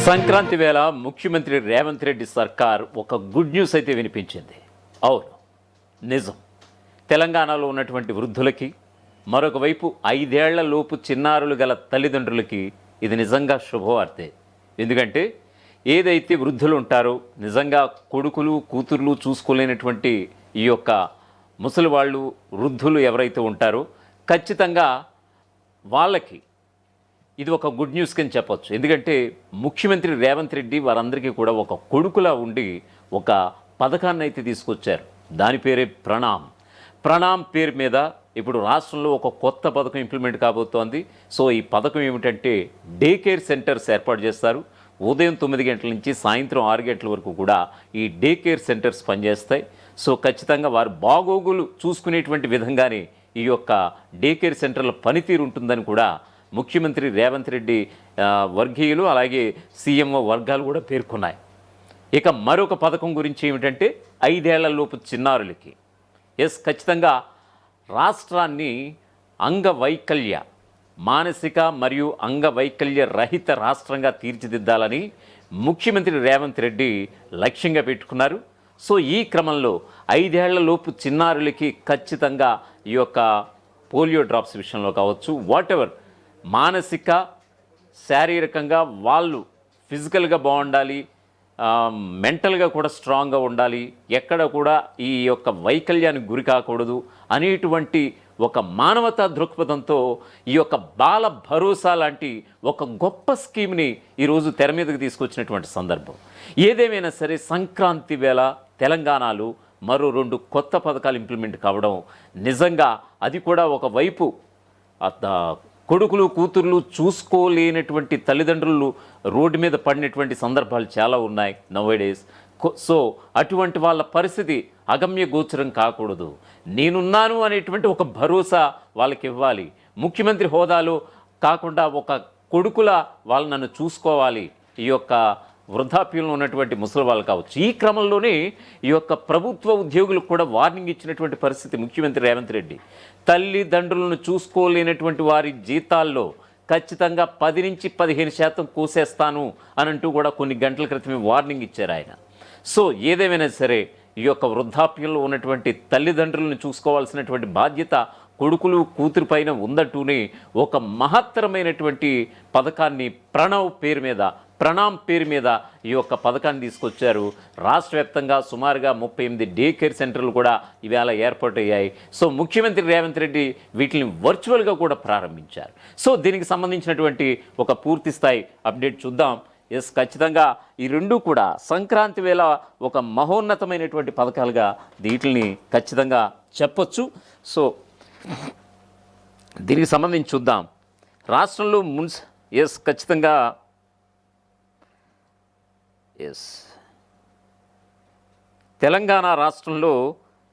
సంక్రాంతి వేళ ముఖ్యమంత్రి రేవంత్ రెడ్డి సర్కార్ ఒక గుడ్ న్యూస్ అయితే వినిపించింది. అవును, నిజం. తెలంగాణలో ఉన్నటువంటి వృద్ధులకి, మరొక వైపు 5 ఏళ్ల లోపు చిన్నారులు గల తల్లిదండ్రులకి ఇది నిజంగా శుభవార్తే. ఎందుకంటే ఏదైతే వృద్ధులు ఉంటారో, నిజంగా కొడుకులు కూతుర్లు చూసుకోలేనటువంటి ఈ యొక్క ముసలి వాళ్ళు, వృద్ధులు ఎవరైతే ఉంటారో ఖచ్చితంగా వాళ్ళకి ఇది ఒక గుడ్ న్యూస్ కింద చెప్పొచ్చు. ఎందుకంటే ముఖ్యమంత్రి రేవంత్ రెడ్డి వారందరికీ కూడా ఒక కొడుకులా ఉండి ఒక పథకాన్ని అయితే తీసుకొచ్చారు. దాని పేరే ప్రణామ్ పేరు మీద ఇప్పుడు రాష్ట్రంలో ఒక కొత్త పథకం ఇంప్లిమెంట్ కాబోతోంది. సో ఈ పథకం ఏమిటంటే డే కేర్ సెంటర్స్ ఏర్పాటు చేస్తారు. ఉదయం 9 గంటల నుంచి సాయంత్రం 6 గంటల వరకు కూడా ఈ డే కేర్ సెంటర్స్ పనిచేస్తాయి. సో ఖచ్చితంగా వారు బాగోగులు చూసుకునేటువంటి విధంగానే ఈ యొక్క డే కేర్ సెంటర్ల పనితీరు ఉంటుందని కూడా ముఖ్యమంత్రి రేవంత్ రెడ్డి వర్గీయులు అలాగే సీఎంఓ వర్గాలు కూడా పేర్కొన్నాయి. ఇక మరొక పథకం గురించి ఏమిటంటే 5 ఏళ్లలోపు చిన్నారులకి ఖచ్చితంగా రాష్ట్రాన్ని అంగవైకల్య మానసిక మరియు అంగవైకల్య రహిత రాష్ట్రంగా తీర్చిదిద్దాలని ముఖ్యమంత్రి రేవంత్ రెడ్డి లక్ష్యంగా పెట్టుకున్నారు. సో ఈ క్రమంలో 5 ఏళ్లలోపు చిన్నారులకి ఖచ్చితంగా ఈ యొక్క పోలియో డ్రాప్స్ విషయంలో కావచ్చు, వాటెవర్ మానసిక శారీరకంగా వాళ్ళు ఫిజికల్గా బాగుండాలి, మెంటల్గా కూడా స్ట్రాంగ్గా ఉండాలి, ఎక్కడ కూడా ఈ యొక్క వైకల్యానికి గురి కాకూడదు అనేటువంటి ఒక మానవతా దృక్పథంతో ఈ యొక్క బాల భరోసా లాంటి ఒక గొప్ప స్కీమ్ని ఈరోజు తెర మీదకి తీసుకొచ్చినటువంటి సందర్భం. ఏదేమైనా సరే సంక్రాంతి వేళ తెలంగాణలో మరో 2 కొత్త పథకాలు ఇంప్లిమెంట్ కావడం నిజంగా అది కూడా ఒకవైపు కొడుకులు కూతుర్లు చూసుకోలేనటువంటి తల్లిదండ్రులు రోడ్డు మీద పడినటువంటి సందర్భాలు చాలా ఉన్నాయి నౌవేడేస్. సో అటువంటి వాళ్ళ పరిస్థితి అగమ్య గోచరం కాకూడదు. నేనున్నాను అనేటువంటి ఒక భరోసా వాళ్ళకి ఇవ్వాలి. ముఖ్యమంత్రి హోదాలో కాకుండా ఒక కొడుకులా వాళ్ళు నన్ను చూసుకోవాలి. ఈ యొక్క వృద్ధాప్యంలో ఉన్నటువంటి ముసలి వాళ్ళు కావచ్చు. ఈ క్రమంలోనే ఈ యొక్క ప్రభుత్వ ఉద్యోగులకు కూడా వార్నింగ్ ఇచ్చినటువంటి పరిస్థితి ముఖ్యమంత్రి రేవంత్ రెడ్డి. తల్లిదండ్రులను చూసుకోలేనటువంటి వారి జీతాల్లో ఖచ్చితంగా 10 నుంచి 15% కోసేస్తాను అనంటూ కూడా కొన్ని గంటల క్రితమే వార్నింగ్ ఇచ్చారు ఆయన. సో ఏదేమైనా సరే ఈ యొక్క వృద్ధాప్యంలో ఉన్నటువంటి తల్లిదండ్రులను చూసుకోవాల్సినటువంటి బాధ్యత కొడుకులు కూతురు పైన ఉందంటూనే ఒక మహత్తరమైనటువంటి పథకాన్ని ప్రణామ్ పేరు మీద ఈ యొక్క పథకాన్ని తీసుకొచ్చారు. రాష్ట్ర వ్యాప్తంగా సుమారుగా 38 డే కేర్ సెంటర్లు కూడా ఈవేళ ఏర్పాటయ్యాయి. సో ముఖ్యమంత్రి రేవంత్ రెడ్డి వీటిని వర్చువల్గా కూడా ప్రారంభించారు. సో దీనికి సంబంధించినటువంటి ఒక పూర్తి స్థాయి అప్డేట్ చూద్దాం. ఖచ్చితంగా ఈ 2 కూడా సంక్రాంతి వేళ ఒక మహోన్నతమైనటువంటి పథకాలుగా వీటిని ఖచ్చితంగా చెప్పొచ్చు. సో దీనికి సంబంధించి చూద్దాం. రాష్ట్రంలో ఖచ్చితంగా తెలంగాణ రాష్ట్రంలో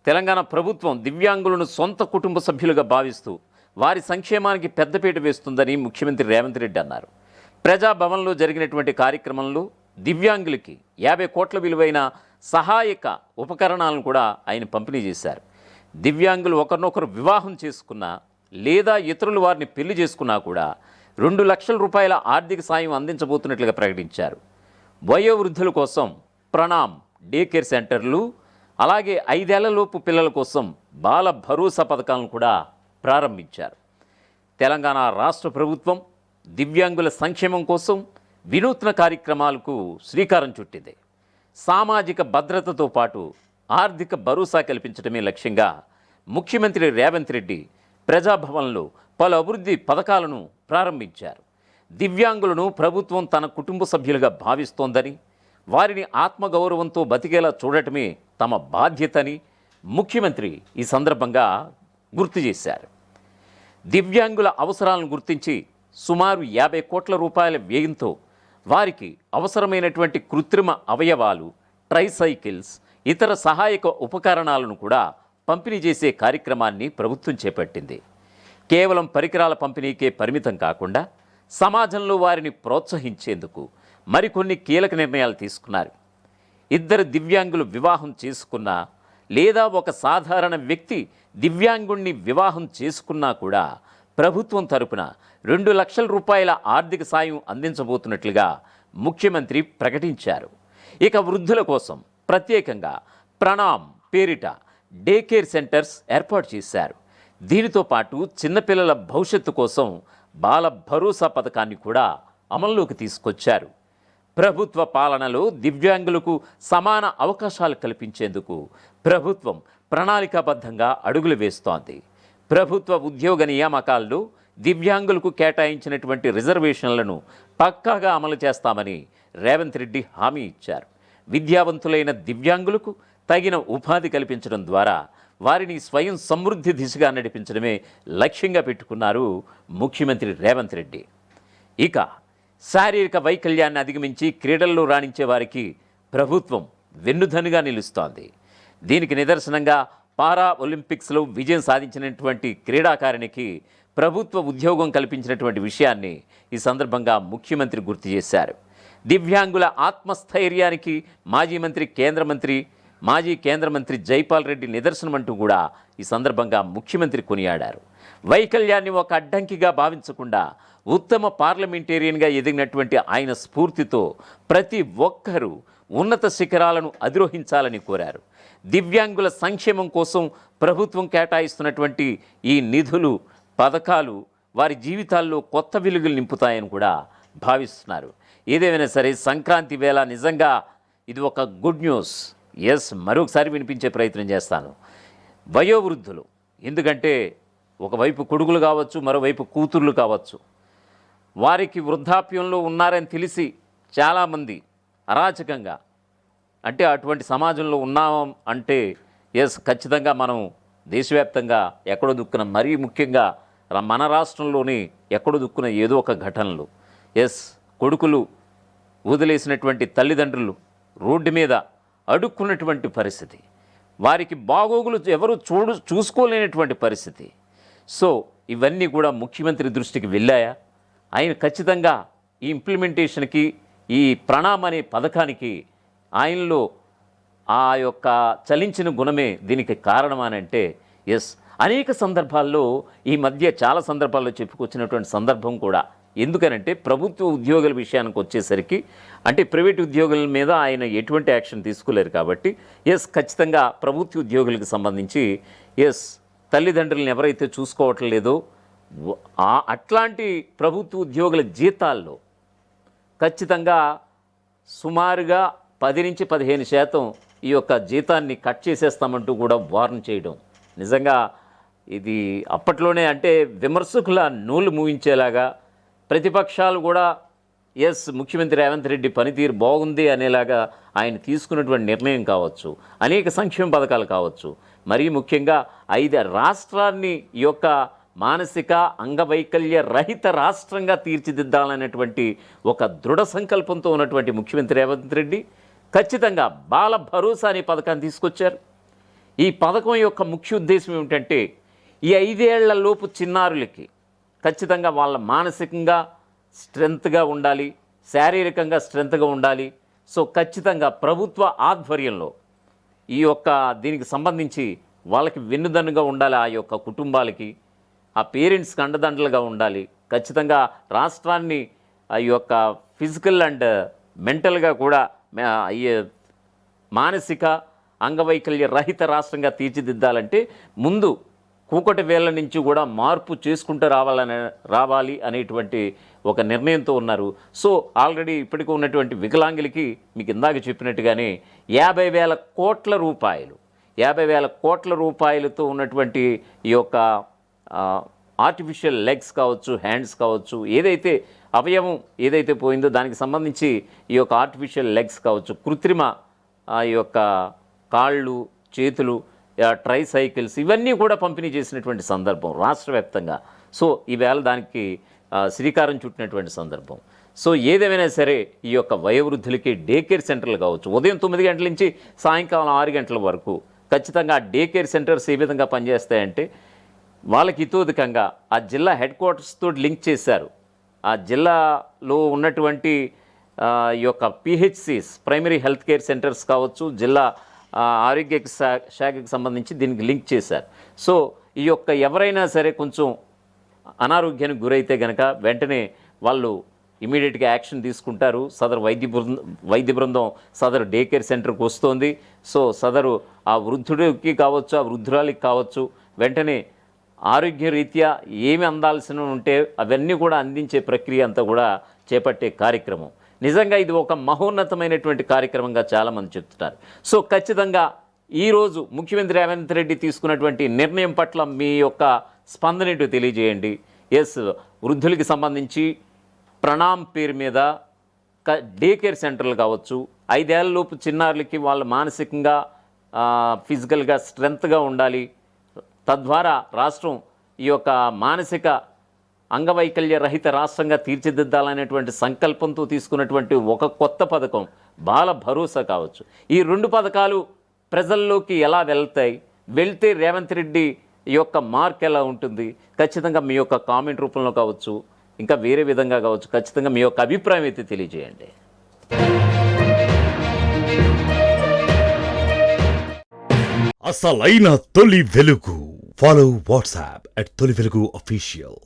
తెలంగాణ ప్రభుత్వం దివ్యాంగులను సొంత కుటుంబ సభ్యులుగా భావిస్తూ వారి సంక్షేమానికి పెద్దపీట వేస్తుందని ముఖ్యమంత్రి రేవంత్ రెడ్డి అన్నారు. ప్రజాభవన్లో జరిగినటువంటి కార్యక్రమంలో దివ్యాంగులకి 50 కోట్ల విలువైన సహాయక ఉపకరణాలను కూడా ఆయన పంపిణీ చేశారు. దివ్యాంగులు ఒకరినొకరు వివాహం చేసుకున్నా లేదా ఇతరులు వారిని పెళ్లి చేసుకున్నా కూడా 2 లక్షల రూపాయల ఆర్థిక సాయం అందించబోతున్నట్లుగా ప్రకటించారు. వయోవృద్ధుల కోసం ప్రణామ్ డే కేర్ సెంటర్లు, అలాగే 5 ఏళ్లలోపు పిల్లల కోసం బాల భరోసా పథకాలను కూడా ప్రారంభించారు. తెలంగాణ రాష్ట్ర ప్రభుత్వం దివ్యాంగుల సంక్షేమం కోసం వినూత్న కార్యక్రమాలకు శ్రీకారం చుట్టింది. సామాజిక భద్రతతో పాటు ఆర్థిక భరోసా కల్పించడమే లక్ష్యంగా ముఖ్యమంత్రి రేవంత్ రెడ్డి ప్రజాభవన్లో పలు అభివృద్ధి పథకాలను ప్రారంభించారు. దివ్యాంగులను ప్రభుత్వం తన కుటుంబ సభ్యులుగా భావిస్తోందని, వారిని ఆత్మగౌరవంతో బతికేలా చూడటమే తమ బాధ్యతని ముఖ్యమంత్రి ఈ సందర్భంగా గుర్తు చేశారు. దివ్యాంగుల అవసరాలను గుర్తించి సుమారు 50 కోట్ల రూపాయల వ్యయంతో వారికి అవసరమైనటువంటి కృత్రిమ అవయవాలు, ట్రైసైకిల్స్, ఇతర సహాయక ఉపకరణాలను కూడా పంపిణీ చేసే కార్యక్రమాన్ని ప్రభుత్వం చేపట్టింది. కేవలం పరికరాల పంపిణీకే పరిమితం కాకుండా సమాజంలో వారిని ప్రోత్సహించేందుకు మరికొన్ని కీలక నిర్ణయాలు తీసుకున్నారు. 2 దివ్యాంగులు వివాహం చేసుకున్నా లేదా ఒక సాధారణ వ్యక్తి దివ్యాంగుణ్ణి వివాహం చేసుకున్నా కూడా ప్రభుత్వం తరపున 2 లక్షల రూపాయల ఆర్థిక సాయం అందించబోతున్నట్లుగా ముఖ్యమంత్రి ప్రకటించారు. ఇక వృద్ధుల కోసం ప్రత్యేకంగా ప్రణామ్ పేరిట డే కేర్ సెంటర్స్ ఏర్పాటు చేశారు. దీనితో పాటు చిన్నపిల్లల భవిష్యత్తు కోసం బాల భరోసా పథకాన్ని కూడా అమల్లోకి తీసుకొచ్చారు. ప్రభుత్వ పాలనలో దివ్యాంగులకు సమాన అవకాశాలు కల్పించేందుకు ప్రభుత్వం ప్రణాళికాబద్ధంగా అడుగులు వేస్తోంది. ప్రభుత్వ ఉద్యోగ నియామకాల్లో దివ్యాంగులకు కేటాయించినటువంటి రిజర్వేషన్లను పక్కాగా అమలు చేస్తామని రేవంత్ రెడ్డి హామీ ఇచ్చారు. విద్యావంతులైన దివ్యాంగులకు తగిన ఉపాధి కల్పించడం ద్వారా వారిని స్వయం సమృద్ధి దిశగా నడిపించడమే లక్ష్యంగా పెట్టుకున్నారు ముఖ్యమంత్రి రేవంత్ రెడ్డి. ఇక శారీరక వైకల్యాన్ని అధిగమించి క్రీడల్లో రాణించే వారికి ప్రభుత్వం వెన్నుదన్నుగా నిలుస్తోంది. దీనికి నిదర్శనంగా పారా ఒలింపిక్స్లో విజయం సాధించినటువంటి క్రీడాకారిణికి ప్రభుత్వ ఉద్యోగం కల్పించినటువంటి విషయాన్ని ఈ సందర్భంగా ముఖ్యమంత్రి గుర్తు చేశారు. దివ్యాంగుల ఆత్మస్థైర్యానికి మాజీ కేంద్ర మంత్రి జైపాల్ రెడ్డి నిదర్శనమంటూ కూడా ఈ సందర్భంగా ముఖ్యమంత్రి కొనియాడారు. వైకల్యాన్ని ఒక అడ్డంకిగా భావించకుండా ఉత్తమ పార్లమెంటేరియన్గా ఎదిగినటువంటి ఆయన స్ఫూర్తితో ప్రతి ఒక్కరూ ఉన్నత శిఖరాలను అధిరోహించాలని కోరారు. దివ్యాంగుల సంక్షేమం కోసం ప్రభుత్వం కేటాయిస్తున్నటువంటి ఈ నిధులు, పథకాలు వారి జీవితాల్లో కొత్త వెలుగులు నింపుతాయని కూడా భావిస్తున్నారు. ఏదేమైనా సరే సంక్రాంతి వేళ నిజంగా ఇది ఒక గుడ్ న్యూస్. మరొకసారి వినిపించే ప్రయత్నం చేస్తాను. వయోవృద్ధులు, ఎందుకంటే ఒకవైపు కొడుకులు కావచ్చు, మరోవైపు కూతుర్లు కావచ్చు, వారికి వృద్ధాప్యంలో ఉన్నారని తెలిసి చాలామంది అరాచకంగా, అంటే అటువంటి సమాజంలో ఉన్నాం అంటే ఖచ్చితంగా మనం దేశవ్యాప్తంగా ఎక్కడో దుక్కున, మరీ ముఖ్యంగా మన రాష్ట్రంలోని ఎక్కడో దుక్కున ఏదో ఒక ఘటనలు, కొడుకులు వదిలేసినటువంటి తల్లిదండ్రులు రోడ్డు మీద అడుక్కున్నటువంటి పరిస్థితి, వారికి బాగోగులు ఎవరు చూసుకోలేనటువంటి పరిస్థితి. సో ఇవన్నీ కూడా ముఖ్యమంత్రి దృష్టికి వెళ్ళాయా? ఆయన ఖచ్చితంగా ఈ ఇంప్లిమెంటేషన్కి, ఈ ప్రణామ్ అనే పథకానికి ఆయనలో ఆ యొక్క చలించిన గుణమే దీనికి కారణమనంటే అనేక సందర్భాల్లో ఈ మధ్య చాలా సందర్భాల్లో చెప్పుకొచ్చినటువంటి సందర్భం కూడా. ఎందుకనంటే ప్రభుత్వ ఉద్యోగుల విషయానికి వచ్చేసరికి, అంటే ప్రైవేట్ ఉద్యోగుల మీద ఆయన ఎటువంటి యాక్షన్ తీసుకోలేరు కాబట్టి ఖచ్చితంగా ప్రభుత్వ ఉద్యోగులకు సంబంధించి తల్లిదండ్రులను ఎవరైతే చూసుకోవటం లేదో అట్లాంటి ప్రభుత్వ ఉద్యోగుల జీతాల్లో ఖచ్చితంగా సుమారుగా 10 నుంచి 15% ఈ యొక్క జీతాన్ని కట్ చేసేస్తామంటూ కూడా వార్న్ చేయడం నిజంగా ఇది అప్పట్లోనే అంటే విమర్శకుల నోళ్ళు మూయించేలాగా, ప్రతిపక్షాలు కూడా ముఖ్యమంత్రి రేవంత్ రెడ్డి పనితీరు బాగుంది అనేలాగా ఆయన తీసుకున్నటువంటి నిర్ణయం కావచ్చు, అనేక సంక్షేమ పథకాలు కావచ్చు, మరీ ముఖ్యంగా 5 రాష్ట్రాన్ని ఈ యొక్క మానసిక అంగవైకల్య రహిత రాష్ట్రంగా తీర్చిదిద్దాలనేటువంటి ఒక దృఢ సంకల్పంతో ఉన్నటువంటి ముఖ్యమంత్రి రేవంత్ రెడ్డి ఖచ్చితంగా బాల భరోసా అనే పథకాన్ని తీసుకొచ్చారు. ఈ పథకం యొక్క ముఖ్య ఉద్దేశం ఏమిటంటే ఈ 5 ఏళ్ల లోపు చిన్నారులకి ఖచ్చితంగా వాళ్ళ మానసికంగా స్ట్రెంత్గా ఉండాలి, శారీరకంగా స్ట్రెంత్గా ఉండాలి. సో ఖచ్చితంగా ప్రభుత్వ ఆధ్వర్యంలో ఈ యొక్క దీనికి సంబంధించి వాళ్ళకి వెన్నుదన్నుగా ఉండాలి, ఆ యొక్క కుటుంబాలకి, ఆ పేరెంట్స్కి అండదండలుగా ఉండాలి. ఖచ్చితంగా రాష్ట్రాన్ని ఈ యొక్క ఫిజికల్ అండ్ మెంటల్గా కూడా మానసిక అంగవైకల్య రహిత రాష్ట్రంగా తీర్చిదిద్దాలంటే ముందు కూకటి వేళ్ల నుంచి కూడా మార్పు చేసుకుంటూ రావాలి అనేటువంటి ఒక నిర్ణయంతో ఉన్నారు. సో ఆల్రెడీ ఇప్పటికీ ఉన్నటువంటి వికలాంగులకి మీకు ఇందాక చెప్పినట్టుగానే 50,000 కోట్ల రూపాయలతో ఉన్నటువంటి ఈ యొక్క ఆర్టిఫిషియల్ లెగ్స్ కావచ్చు, హ్యాండ్స్ కావచ్చు, ఏదైతే అవయవం ఏదైతే పోయిందో దానికి సంబంధించి ఈ యొక్క ఆర్టిఫిషియల్ లెగ్స్ కావచ్చు, కృత్రిమ ఈ యొక్క కాళ్ళు, చేతులు, ట్రైసైకిల్స్ ఇవన్నీ కూడా పంపిణీ చేసినటువంటి సందర్భం రాష్ట్ర వ్యాప్తంగా. సో ఈవేళ దానికి శ్రీకారం చుట్టినటువంటి సందర్భం. సో ఏదేమైనా సరే ఈ యొక్క వయోవృద్ధులకి డే కేర్ సెంటర్లు కావచ్చు, ఉదయం 9 గంటల నుంచి సాయంకాలం 6 గంటల వరకు ఖచ్చితంగా డే కేర్ సెంటర్స్ ఏ విధంగా పనిచేస్తాయంటే వాళ్ళకి ఇతోధికంగా ఆ జిల్లా హెడ్ క్వార్టర్స్తో లింక్ చేశారు. ఆ జిల్లాలో ఉన్నటువంటి ఈ యొక్క PHCs, primary health care centres కావచ్చు, జిల్లా ఆరోగ్య శాఖకి సంబంధించి దీనికి లింక్ చేశారు. సో ఈ యొక్క ఎవరైనా సరే కొంచెం అనారోగ్యానికి గురైతే కనుక వెంటనే వాళ్ళు ఇమీడియట్గా యాక్షన్ తీసుకుంటారు. సదరు వైద్య బృందం సదరు డే కేర్ సెంటర్కి వస్తోంది. సో సదరు ఆ వృద్ధుడికి కావచ్చు, ఆ వృద్ధురాలికి కావచ్చు, వెంటనే ఆరోగ్యరీత్యా ఏమి అందాల్సిన ఉంటే అవన్నీ కూడా అందించే ప్రక్రియ అంతా కూడా చేపట్టే కార్యక్రమం. నిజంగా ఇది ఒక మహోన్నతమైనటువంటి కార్యక్రమంగా చాలామంది చెప్తున్నారు. సో ఖచ్చితంగా ఈరోజు ముఖ్యమంత్రి రేవంత్ రెడ్డి తీసుకున్నటువంటి నిర్ణయం పట్ల మీ యొక్క స్పందన ఏంటో తెలియజేయండి. ఎస్, వృద్ధులకి సంబంధించి ప్రణామ్ పేరు మీద డే కేర్ సెంటర్లు కావచ్చు, 5 ఏళ్లలోపు చిన్నారులకి వాళ్ళు మానసికంగా ఫిజికల్గా స్ట్రెంగ్త్గా ఉండాలి, తద్వారా రాష్ట్రం ఈ యొక్క మానసిక అంగవైకల్య రహిత రాష్ట్రంగా తీర్చిదిద్దాలనేటువంటి సంకల్పంతో తీసుకున్నటువంటి ఒక కొత్త పథకం బాల భరోసా కావచ్చు. ఈ 2 పథకాలు ప్రజల్లోకి ఎలా వెళ్తే రేవంత్ రెడ్డి యొక్క మార్క్ ఎలా ఉంటుంది? ఖచ్చితంగా మీ యొక్క కామెంట్ రూపంలో కావచ్చు, ఇంకా వేరే విధంగా కావచ్చు, ఖచ్చితంగా మీ యొక్క అభిప్రాయం అయితే తెలియజేయండి. అసలైన తొలి వెలుగు. ఫాలో వాట్సాప్ @తొలి వెలుగు official.